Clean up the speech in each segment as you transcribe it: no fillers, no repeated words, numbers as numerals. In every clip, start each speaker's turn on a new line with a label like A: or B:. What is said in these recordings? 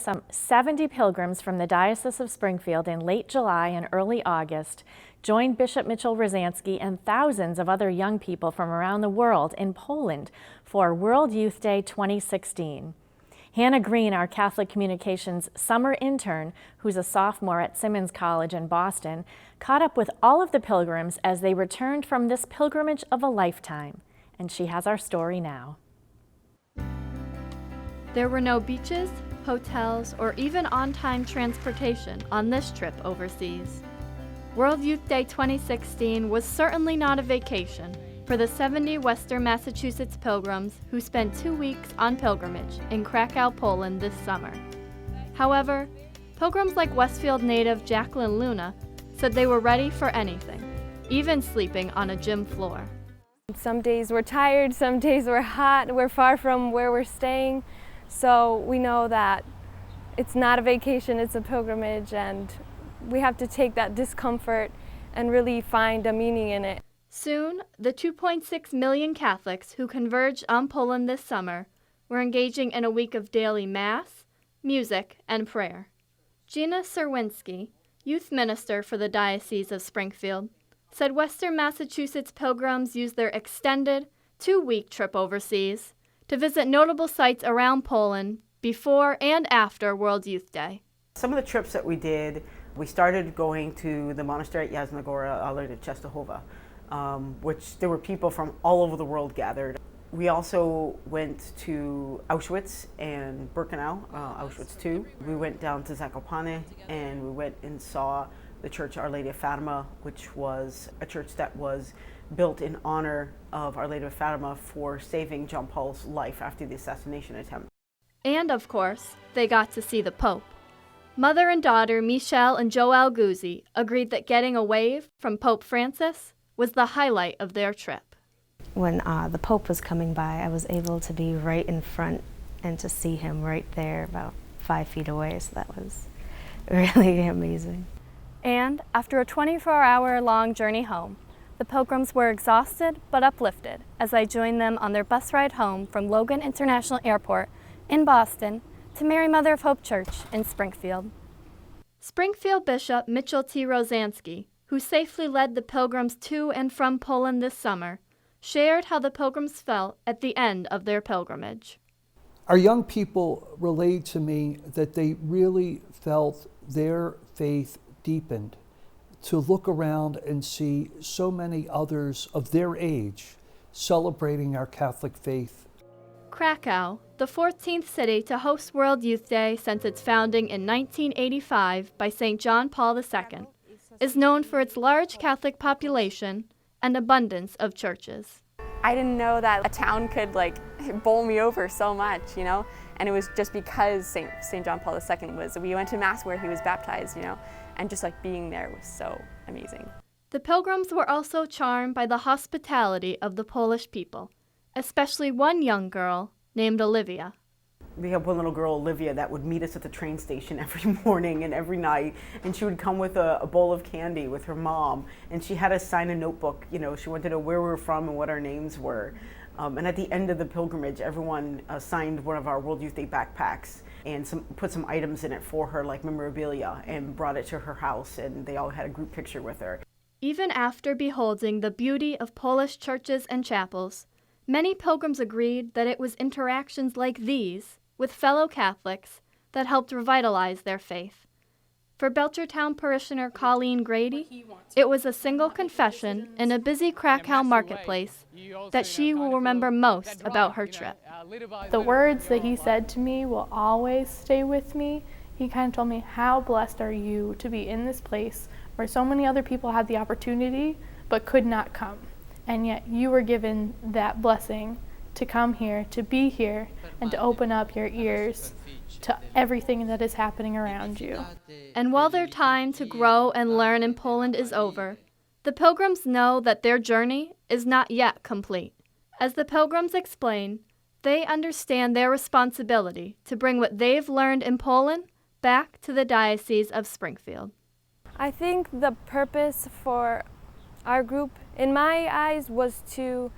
A: some 70 pilgrims from the Diocese of Springfield in late July and early August joined Bishop Mitchell Rosansky and thousands of other young people from around the world in Poland for World Youth Day 2016. Hannah Green, our Catholic Communications summer intern, who's a sophomore at Simmons College in Boston, caught up with all of the pilgrims as they returned from this pilgrimage of a lifetime. And she has our story now.
B: There were no beaches, hotels, or even on-time transportation on this trip overseas. World Youth Day 2016 was certainly not a vacation for the 70 Western Massachusetts pilgrims who spent 2 weeks on pilgrimage in Krakow, Poland this summer. However, pilgrims like Westfield native Jacqueline Luna said they were ready for anything, even sleeping on a gym floor.
C: Some days we're tired, some days we're hot, we're far from where we're staying, so we know that it's not a vacation, it's a pilgrimage, and we have to take that discomfort and really find a meaning in it.
B: Soon, the 2.6 million Catholics who converged on Poland this summer were engaging in a week of daily Mass, music, and prayer. Gina Serwinski, youth minister for the Diocese of Springfield, said Western Massachusetts pilgrims used their extended 2-week trip overseas to visit notable sites around Poland before and after World Youth Day.
D: Some of the trips that we did, we started going to the monastery at Jasna Gora, Alert Czestochowa, which there were people from all over the world gathered. We also went to Auschwitz and Birkenau, Auschwitz II. We went down to Zakopane and we went and saw the church Our Lady of Fatima, which was a church that was built in honor of Our Lady of Fatima for saving John Paul's life after the assassination attempt.
B: And of course, they got to see the Pope. Mother and daughter Michelle and Joelle Guzzi agreed that getting a wave from Pope Francis was the highlight of their trip.
E: When the Pope was coming by, I was able to be right in front and to see him right there about 5 feet away, so that was really amazing.
B: And after a 24-hour-long journey home, the pilgrims were exhausted but uplifted as I joined them on their bus ride home from Logan International Airport in Boston to Mary Mother of Hope Church in Springfield. Springfield Bishop Mitchell T. Rosansky, who safely led the pilgrims to and from Poland this summer, shared how the pilgrims felt at the end of their pilgrimage.
F: Our young people relayed to me that they really felt their faith deepened, to look around and see so many others of their age celebrating our Catholic faith.
B: Krakow, the 14th city to host World Youth Day since its founding in 1985 by St. John Paul II, is known for its large Catholic population and abundance of churches.
G: I didn't know that a town could bowl me over so much, and it was just because St. John Paul II we went to Mass where he was baptized, and just being there was so amazing.
B: The pilgrims were also charmed by the hospitality of the Polish people, especially one young girl named Olivia.
D: We had one little girl, Olivia, that would meet us at the train station every morning and every night, and she would come with a bowl of candy with her mom, and she had us sign a notebook. She wanted to know where we were from and what our names were. And at the end of the pilgrimage, everyone signed one of our World Youth Day backpacks and put some items in it for her, like memorabilia, and brought it to her house, and they all had a group picture with her.
B: Even after beholding the beauty of Polish churches and chapels, many pilgrims agreed that it was interactions like these with fellow Catholics that helped revitalize their faith. For Belchertown parishioner Colleen Grady, it was a single confession in a busy Krakow marketplace that she will remember most about her trip.
H: The words that he said to me will always stay with me. He kind of told me, how blessed are you to be in this place where so many other people had the opportunity but could not come. And yet you were given that blessing to come here, to be here, and to open up your ears to everything that is happening around you.
B: And while their time to grow and learn in Poland is over, the pilgrims know that their journey is not yet complete. As the pilgrims explain, they understand their responsibility to bring what they've learned in Poland back to the Diocese of Springfield.
C: I think the purpose for our group, in my eyes, was to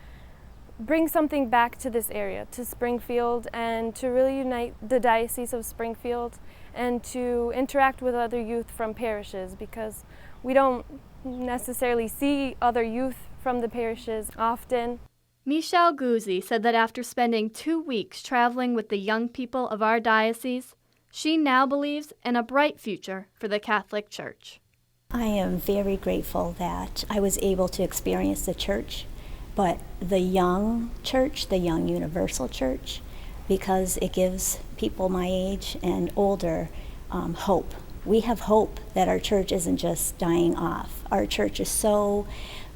C: bring something back to this area, to Springfield, and to really unite the Diocese of Springfield and to interact with other youth from parishes, because we don't necessarily see other youth from the parishes often.
B: Michelle Guzzi said that after spending 2 weeks traveling with the young people of our diocese, she now believes in a bright future for the Catholic Church.
I: I am very grateful that I was able to experience the church, but the young church, the young universal church, because it gives people my age and older hope. We have hope that our church isn't just dying off. Our church is so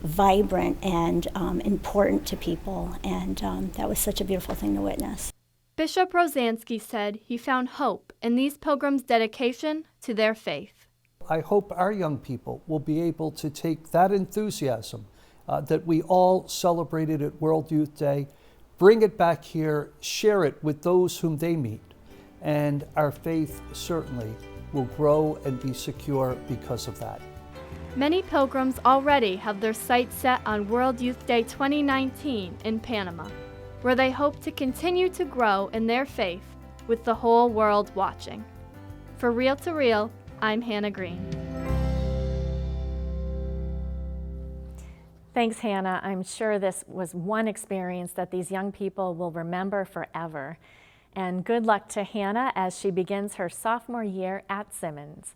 I: vibrant and important to people, and that was such a beautiful thing to witness.
B: Bishop Rozansky said he found hope in these pilgrims' dedication to their faith.
F: I hope our young people will be able to take that enthusiasm that we all celebrated at World Youth Day, bring it back here, share it with those whom they meet, and our faith certainly will grow and be secure because of that.
B: Many pilgrims already have their sights set on World Youth Day 2019 in Panama, where they hope to continue to grow in their faith with the whole world watching. For Real to Real, I'm Hannah Green.
A: Thanks, Hannah. I'm sure this was one experience that these young people will remember forever. And good luck to Hannah as she begins her sophomore year at Simmons.